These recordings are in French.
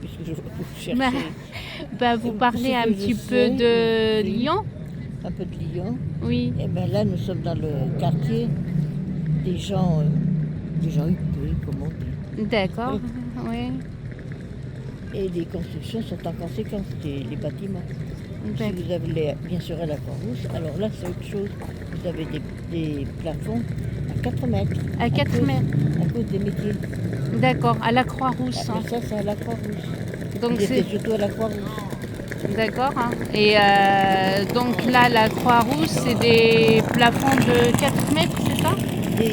puisque je vous Bah, cherchez. vous parlez un Ce que petit je peu sais, de oui, Lyon? un peu de Lyon. Oui, Et bien là, nous sommes dans le quartier des gens huppés, comme on dit. d'accord, oui, Et les constructions sont en conséquence, les bâtiments. Si d'ac- vous avez bien sûr à la Croix-Rousse, alors là c'est autre chose. Vous avez des plafonds à 4 mètres à 4 mètres, à cause des métiers. d'accord, à la Ah, Croix-Rousse, mais hein. ça c'est à la Croix-Rousse. Donc Ils étaient c'est, surtout à la Croix-Rousse. d'accord, hein. Et donc là, la Croix-Rousse, c'est des plafonds de 4 mètres, c'est ça?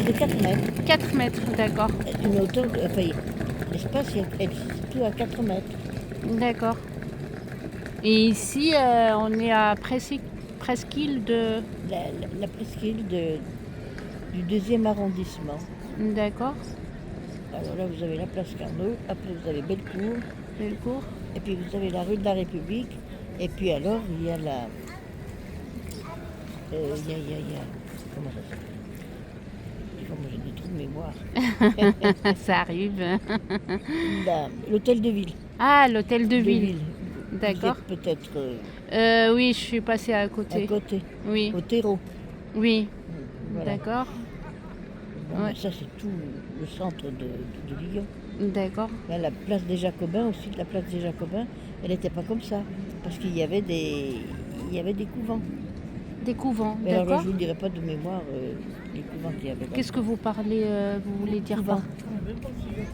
De 4 mètres. 4 mètres, d'accord, Une hauteur, enfin, l'espace est surtout à 4 mètres. d'accord. Et ici, on est à presqu'île de, La presqu'île du deuxième arrondissement. d'accord, Alors là, vous avez la place Carnot, après vous avez Bellecour, Bellecour. et puis vous avez la rue de la République, et puis alors il y a la. Il y a. Comment ça s'appelle? Comment j'ai des trous de mémoire. Ça arrive. L'hôtel de ville. Ah, l'hôtel de De ville, ville. Vous d'accord. êtes peut-être Oui, je suis passée à à côté. côté, Oui, au terreau. oui, Voilà. d'accord, Bon, ouais, ça, c'est tout le centre de Lyon. d'accord, Là, la place des Jacobins aussi, la place des Jacobins, elle n'était pas comme ça. Parce il y avait des couvents. des couvents, Mais alors là, d'accord. je ne vous dirai pas de mémoire les couvents qu'il y avait là. Qu'est-ce que vous parlez, vous voulez dire par... Couvent.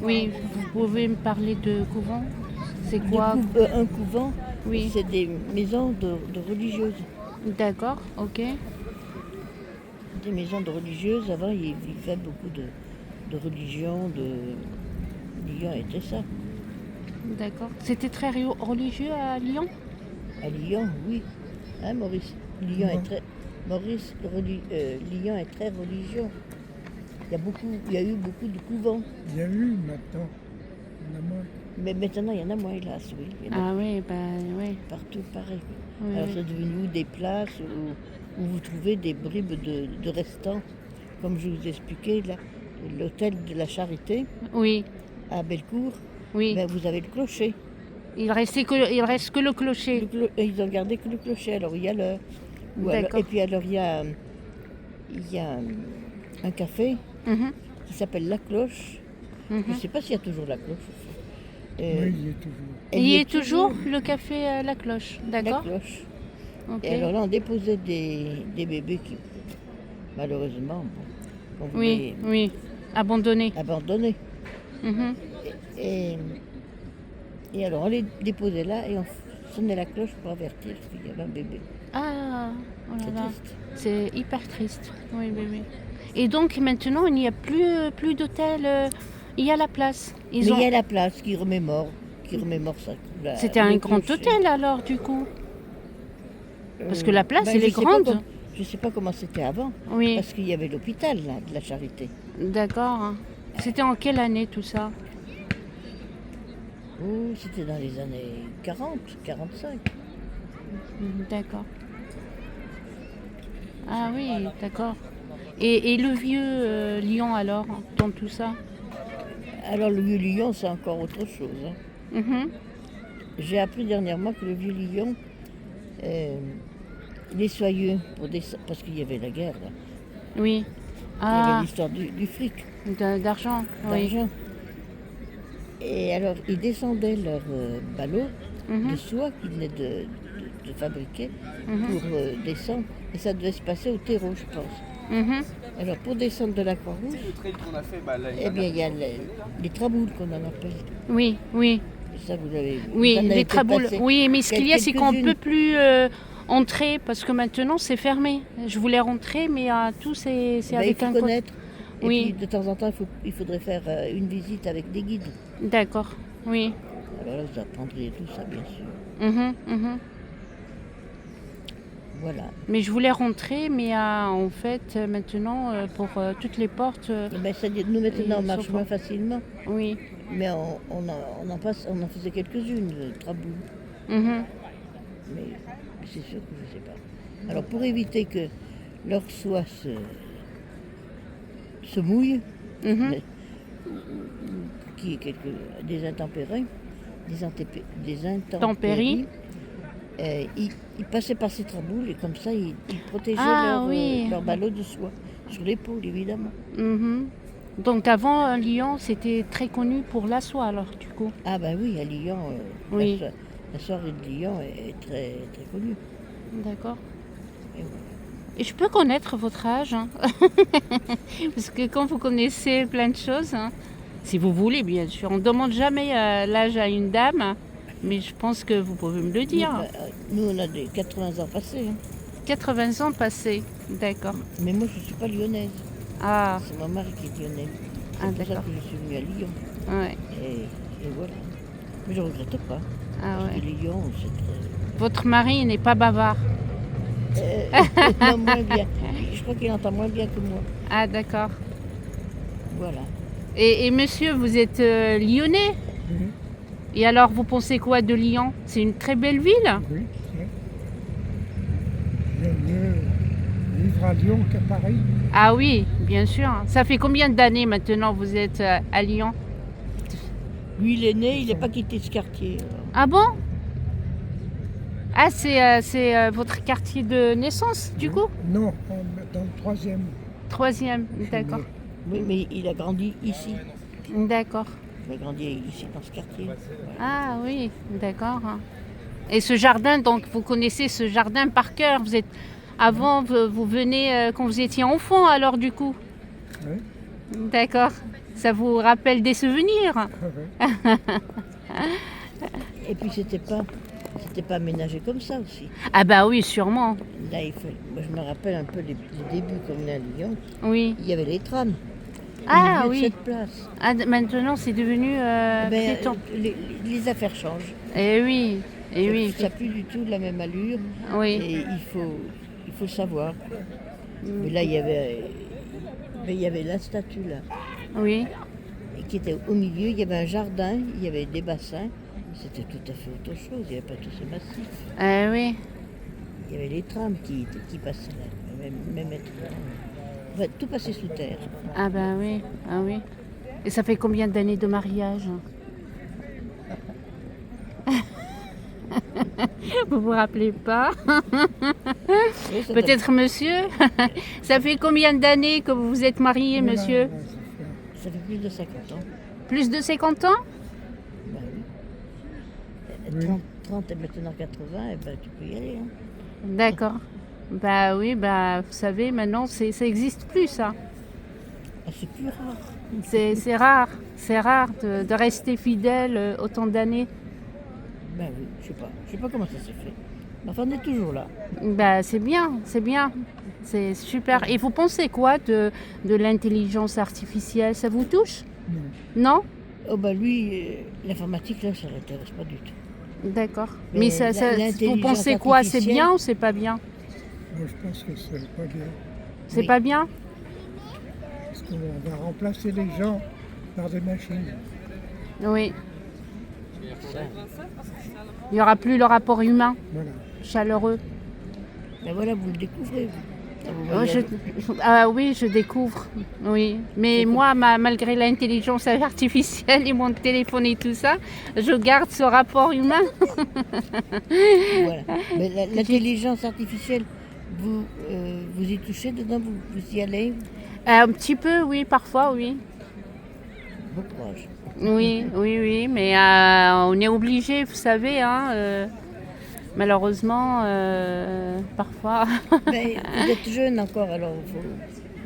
Oui, vous pouvez me parler de couvent? C'est quoi? Un couvent, Oui, c'est des maisons de religieuses. d'accord, ok, Des maisons de religieuses, avant, il vivaient beaucoup de religions, Lyon était ça. d'accord. C'était très religieux à Lyon? À Lyon, oui. Hein, Maurice? Lyon est très. Maurice, Lyon est très religieux. Il y a eu beaucoup de couvents. Il y a eu maintenant, il y en a moins. Mais maintenant, il y en a moins, hélas, oui. Il y en a Ah oui, oui, partout pareil. oui, Alors, oui. c'est devenu des places où vous trouvez des bribes de restants. Comme je vous expliquais, là, l'hôtel de la Charité Oui, à Bellecour, oui. ben, vous avez le clocher. Il reste que le clocher. Ils ont gardé que le clocher. Alors, il y a l'heure. D'accord. Et puis, alors, il y a un café Mhm, qui s'appelle La Cloche. Je ne mhm. sais pas s'il y a toujours la cloche. Oui, il y est toujours. Elle Il y y est toujours le café La Cloche, la d'accord? cloche. Ok. Et alors là, on déposait des bébés qui, malheureusement, bon, qu'on Oui, voulait oui. Abandonné. abandonner. Mhm. Et, et alors, on les déposait là et on sonnait la cloche pour avertir qu'il y avait un bébé. Ah, oh là C'est là. triste. C'est hyper triste. Oui, oui, oui. Et donc maintenant, il n'y a plus d'hôtel. Il y a la place. Mais il y a la place qui remémore ça. C'était un grand hôtel alors, du coup. Parce que la place, elle je est sais pas grande. je ne sais pas comment c'était avant, Oui, parce qu'il y avait l'hôpital là, de la Charité. d'accord. C'était en quelle année tout ça? Oh, c'était dans les années 40, 45. D'accord. Ah oui, d'accord. Et le vieux Lyon alors, dans tout ça? Alors le vieux Lyon, c'est encore autre chose. Hein. Mhm. J'ai appris dernièrement que le vieux Lyon, les soyeux, parce qu'il y avait la guerre, là. Oui. Il y avait Ah, l'histoire du fric, d'argent, oui. d'argent. Et alors, ils descendaient leur ballot Mhm, de soie qu'ils venaient de fabriquer mhm, pour descendre. Et ça devait se passer au terreau, je pense. mhm. Alors, pour descendre de la Croix-Rouge, Le trail qu'on a fait l'année eh bien, dernière. il y a les traboules qu'on en appelle. Oui, oui. Et ça, vous avez Oui, vous en avez les peut-être traboules. passé Oui, mais ce qu'il y a, c'est qu'on ne quelques-unes. peut plus entrer parce que maintenant c'est fermé. Je voulais rentrer, mais tout c'est Ben, avec il faut un code. connaître. Et Oui, puis, de temps en temps, il faudrait faire une visite avec des guides. d'accord. Oui. Alors là, vous apprendriez tout ça, bien sûr. Mhm, mhm. Voilà. Mais je voulais rentrer, mais en fait, maintenant, pour toutes les portes, Eh ben, nous, maintenant, on ils marche sont moins pas- facilement. oui. Mais on en faisait quelques-unes, traboules. Mhm. Mais c'est sûr que je ne sais pas. Alors, pour éviter que leur soie se mouille, Mhm. mais- qu'il y ait des intempéries, des Tempéries. intempéries, ils passaient par ces traboules et comme ça, ils protégeaient Ah oui. leur ballot de soie sur l'épaule, évidemment. Mhm. Donc avant, Lyon, c'était très connu pour la soie, alors, du coup. Ah ben oui, à Lyon, Oui. la soirée de Lyon est très, très connue. D'accord. Et voilà. Et je peux connaître votre âge, hein. Parce que quand vous connaissez plein de choses, hein, si vous voulez, bien sûr, on ne demande jamais l'âge à une dame, mais je pense que vous pouvez me le dire. Nous, on a des 80 ans passés. Hein. 80 ans passés, d'accord. Mais moi, je ne suis pas lyonnaise. Ah, C'est mon mari qui est lyonnais. C'est Ah, pour ça d'accord. que je suis venue à Lyon. ouais. Et voilà. Mais je ne regrette pas. Ah, Parce ouais. que Lyon, c'est très... Votre mari n'est pas bavard. non, moins bien. Je crois qu'il entend moins bien que moi. Ah, d'accord. Voilà. Et monsieur, vous êtes lyonnais? Oui, Et alors, vous pensez quoi de Lyon? C'est une très belle ville? oui, c'est. J'aime mieux vivre à Lyon qu'à Paris. Ah oui, bien sûr. Ça fait combien d'années maintenant vous êtes à Lyon? Lui, il est né, il n'a pas quitté ce quartier. Alors. Ah bon? Ah, c'est votre quartier de naissance, du coup? Non, dans le troisième. Troisième, je suis d'accord. né. Oui, mais il a grandi ici. D'accord. Il a grandi ici, dans ce quartier. Voilà. Ah oui, d'accord. Et ce jardin, donc vous connaissez ce jardin par cœur. Vous êtes avant, vous venez quand vous étiez enfant, alors du coup. Oui, D'accord. Ça vous rappelle des souvenirs? ah ouais. Et puis, c'était pas aménagé comme ça aussi. Ah bah oui, sûrement. Là, moi, je me rappelle un peu les débuts comme on est à Lyon. Oui. Il y avait les trams. Ah Au milieu de oui. cette place. Ah, maintenant, c'est devenu Eh ben, piéton. les affaires changent. Eh oui. Eh oui. Ça n'a plus du tout la même allure. Oui. Et il faut le savoir. Mais là, il y avait la statue là, Oui. et qui était au milieu. Il y avait un jardin, il y avait des bassins. C'était tout à fait autre chose. Il n'y avait pas tous ces massifs. Eh oui. Il y avait les trams qui passaient là, même être là. Enfin, tout passait sous terre. Ah bah oui. Ah oui. Et ça fait combien d'années de mariage? Vous vous rappelez pas? Oui, Peut-être monsieur? Ça fait combien d'années que vous vous êtes marié, Voilà, monsieur? ouais, ça fait plus de 50 ans. Plus de 50 ans? Ben oui. Oui. 30 et maintenant 80, et ben, tu peux y aller. Hein. D'accord. Bah oui, bah vous savez, maintenant ça existe plus ça. Ah, c'est plus rare. C'est rare de rester fidèle autant d'années. Ben oui, je sais pas comment ça s'est fait. Mais enfin, on est toujours là. Bah c'est bien, c'est super. Et vous pensez quoi de l'intelligence artificielle? Ça vous touche? Non. Non? Oh ben lui, l'informatique là, ça l'intéresse pas du tout. D'accord. Mais Mais ça, vous l'intelligence pensez quoi? C'est artificielle- bien ou c'est pas bien? Moi, je pense que c'est pas bien. C'est Oui. pas bien? Parce qu'on va remplacer les gens par des machines. Oui. Ça. Il n'y aura plus le rapport humain, Voilà. chaleureux. Ben voilà, vous le découvrez. Vous. Vous Oh, voyez, ah oui, je découvre. Oui. Mais moi, malgré l'intelligence artificielle et mon téléphone et tout ça, je garde ce rapport humain. voilà. Mais l'intelligence artificielle, vous y touchez dedans, vous y allez. Un petit peu, oui, parfois, oui. Bon courage. Oui, mais on est obligé, vous savez, hein, malheureusement, parfois. Ben, vous êtes jeune encore, alors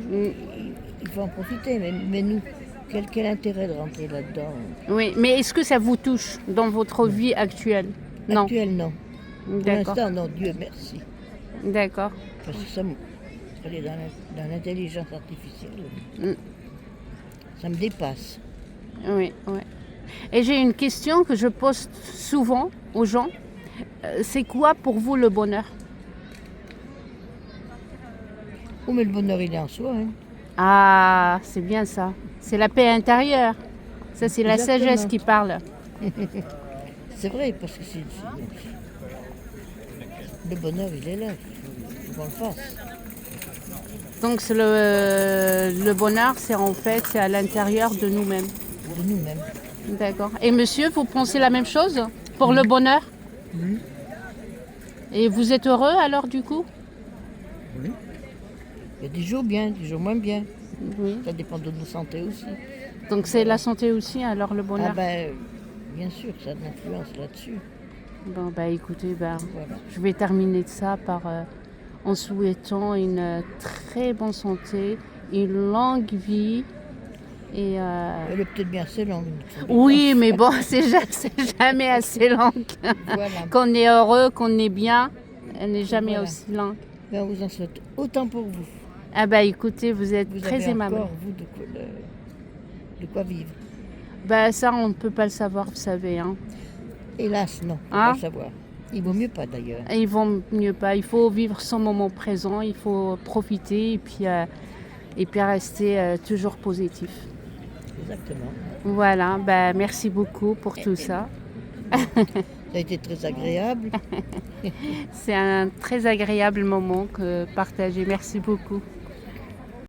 Mm, il faut en profiter. Mais nous, quel intérêt de rentrer là-dedans? oui, mais est-ce que ça vous touche dans votre vie actuelle? Non. Actuel, non. Pour D'accord, l'instant, non, Dieu merci. d'accord. Parce que ça, aller dans l'intelligence artificielle, Mm. ça me dépasse. Oui. Et j'ai une question que je pose souvent aux gens. C'est quoi pour vous le bonheur? Oh, mais le bonheur, il est en soi. Hein. Ah, c'est bien ça. C'est la paix intérieure. Ça, c'est la Exactement. sagesse qui parle. C'est vrai, parce que le bonheur, il est là. Il faut qu'on le fasse. Donc le bonheur, c'est en fait c'est à l'intérieur de nous-mêmes. De nous-mêmes. D'accord. Et monsieur, vous pensez la même chose pour le bonheur? Oui, Et vous êtes heureux alors du coup? oui. Il y a des jours bien, des jours moins bien. Oui. Ça dépend de nos santé aussi. Donc c'est la santé aussi alors le Ah bonheur? ben, bien sûr, ça a de l'influence là-dessus. Bon bah écoutez, Voilà. je vais terminer de ça par en souhaitant une très bonne santé, une longue vie et Elle est peut-être bien assez longue. oui, mais bon, c'est jamais assez long. Voilà. Qu'on est heureux, qu'on est bien, elle n'est jamais Voilà. aussi longue. Ben, on vous en souhaite autant pour vous. Ah bah écoutez, vous êtes Vous très avez aimable. encore, vous, de quoi vivre. Bah ça, on ne peut pas le savoir, vous savez. Hein. Hélas, non, faut Hein? pas le savoir. Il vaut mieux pas d'ailleurs. Et ils vont mieux pas. Il faut vivre son moment présent, il faut profiter et puis rester toujours positif. Exactement. Voilà, bah merci beaucoup pour tout ça. Ça a été très agréable. C'est un très agréable moment que partagé. Merci beaucoup.